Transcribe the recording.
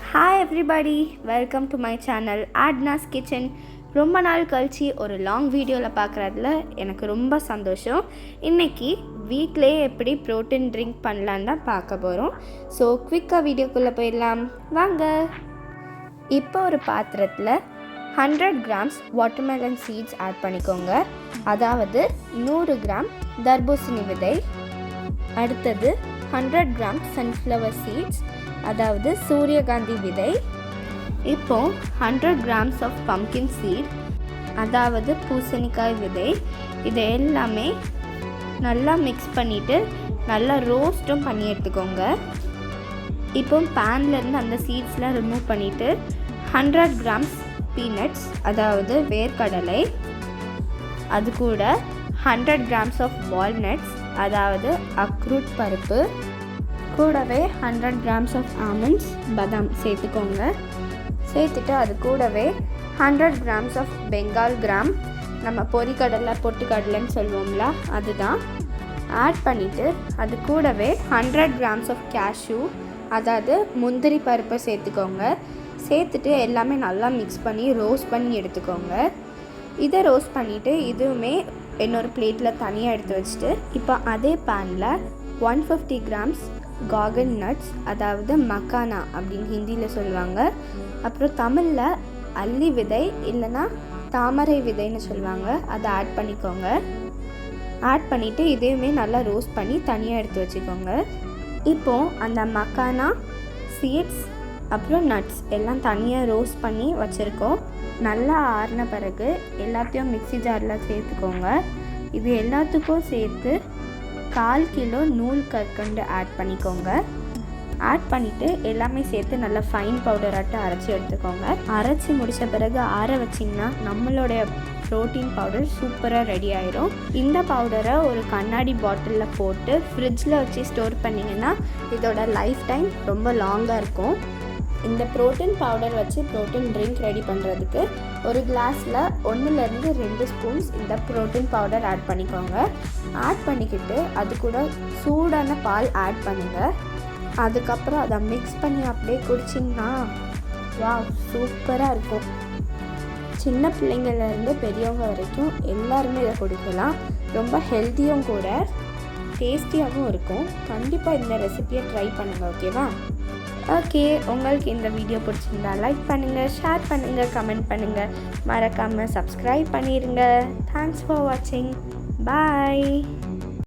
Hi everybody, welcome to my channel ஆட்னாஸ் kitchen. ரொம்ப நாள் கழித்து ஒரு லாங் வீடியோவில் பார்க்குறதுல எனக்கு ரொம்ப சந்தோஷம். இன்றைக்கி வீட்டிலேயே எப்படி ப்ரோட்டீன் ட்ரிங்க் பண்ணலான்னு தான் பார்க்க போகிறோம். ஸோ குவிக்காக வீடியோக்குள்ளே போயிடலாம் வாங்க. இப்போ ஒரு பாத்திரத்தில் 100 கிராம்ஸ் வாட்டர்மெலன் சீட்ஸ் ஆட் பண்ணிக்கோங்க. அதாவது 100 கிராம் தர்பூசணி விதை. அடுத்தது 100 கிராம் சன்ஃப்ளவர் சீட்ஸ், அதாவது சூரியகாந்தி விதை. இப்போ 100 கிராம்ஸ் ஆஃப் பம்கின் சீட், அதாவது பூசணிக்காய் விதை. இதை எல்லாமே நல்லா மிக்ஸ் பண்ணிவிட்டு நல்லா ரோஸ்ட்டும் பண்ணி எடுத்துக்கோங்க. இப்போ பேன்லேருந்து அந்த சீட்ஸ்லாம் ரிமூவ் பண்ணிவிட்டு 100 கிராம்ஸ் பீனட்ஸ், அதாவது வேர்க்கடலை. அது கூட 100 கிராம்ஸ் ஆஃப் வால்நட்ஸ், அதாவது அக்ரூட் பருப்பு. கூடவே 100 கிராம்ஸ் ஆஃப் ஆல்மண்ட்ஸ், பாதாம் சேர்த்துக்கோங்க. சேர்த்துட்டு அது கூடவே 100 கிராம்ஸ் ஆஃப் பெங்கால் கிராம், நம்ம பொரிக்கடலை பொட்டுக்கடலைன்னு சொல்லுவோம்ல, அதுதான் ஆட் பண்ணிவிட்டு அது கூடவே 100 கிராம்ஸ் ஆஃப் கேஷ்யூ, அதாவது முந்திரி பருப்பை சேர்த்துக்கோங்க. சேர்த்துட்டு எல்லாமே நல்லா மிக்ஸ் பண்ணி ரோஸ்ட் பண்ணி எடுத்துக்கோங்க. இதை ரோஸ்ட் பண்ணிவிட்டு இதுவுமே இன்னொரு பிளேட்டில் தனியாக எடுத்து வச்சுட்டு இப்போ அதே பேனில் 150 கிராம்ஸ் காகன் நட்ஸ், அதாவது மக்கானா அப்படின்னு ஹிந்தியில் சொல்லுவாங்க, அப்புறம் தமிழில் அல்லி விதை இல்லைன்னா தாமரை விதைன்னு சொல்லுவாங்க, அதை ஆட் பண்ணிக்கோங்க. ஆட் பண்ணிவிட்டு இதையுமே நல்லா ரோஸ்ட் பண்ணி தனியாக எடுத்து வச்சுக்கோங்க. இப்போது அந்த மக்கானா, சீட்ஸ் அப்புறம் நட்ஸ் எல்லாம் தனியாக ரோஸ்ட் பண்ணி வச்சுருக்கோம். நல்லா ஆறின பிறகு எல்லாத்தையும் மிக்ஸி ஜாரில் சேர்த்துக்கோங்க. இது எல்லாத்துக்கும் சேர்த்து 1/4 கிலோ நூல் கற்கண்டு ஆட் பண்ணிக்கோங்க. ஆட் பண்ணிவிட்டு எல்லாமே சேர்த்து நல்லா ஃபைன் பவுடராட்டு அரைச்சி எடுத்துக்கோங்க. அரைச்சி முடித்த பிறகு ஆற வச்சிங்கன்னா நம்மளுடைய ப்ரோட்டீன் பவுடர் சூப்பராக ரெடி ஆயிரும். இந்த பவுடரை ஒரு கண்ணாடி பாட்டிலில் போட்டு ஃப்ரிட்ஜில் வச்சு ஸ்டோர் பண்ணிங்கன்னா இதோட லைஃப் டைம் ரொம்ப லாங்காக இருக்கும். இந்த ப்ரோட்டீன் பவுடர் வச்சு ப்ரோட்டீன் ட்ரிங்க் ரெடி பண்ணுறதுக்கு ஒரு கிளாஸில் 1-2 ஸ்பூன்ஸ் இந்த ப்ரோட்டீன் பவுடர் ஆட் பண்ணிக்கோங்க. ஆட் பண்ணிக்கிட்டு அது கூட சூடான பால் ஆட் பண்ணுங்கள். அதுக்கப்புறம் அதை மிக்ஸ் பண்ணி அப்படியே குடிச்சிங்கன்னா வாவ், சூப்பராக இருக்கும். சின்ன பிள்ளைங்கள்லேருந்து பெரியவங்க வரைக்கும் எல்லாருமே இதை குடிக்கலாம். ரொம்ப ஹெல்த்தியும் கூட, டேஸ்டியாகவும் இருக்கும். கண்டிப்பாக இந்த ரெசிபியை ட்ரை பண்ணுங்கள், ஓகேவா? ஓகே, உங்களுக்கு இந்த வீடியோ பிடிச்சிருந்தா லைக் பண்ணுங்கள், ஷேர் பண்ணுங்கள், கமெண்ட் பண்ணுங்கள், மறக்காமல் சப்ஸ்கிரைப் பண்ணிடுங்க. தேங்க்ஸ் ஃபார் வாட்சிங். பாய்.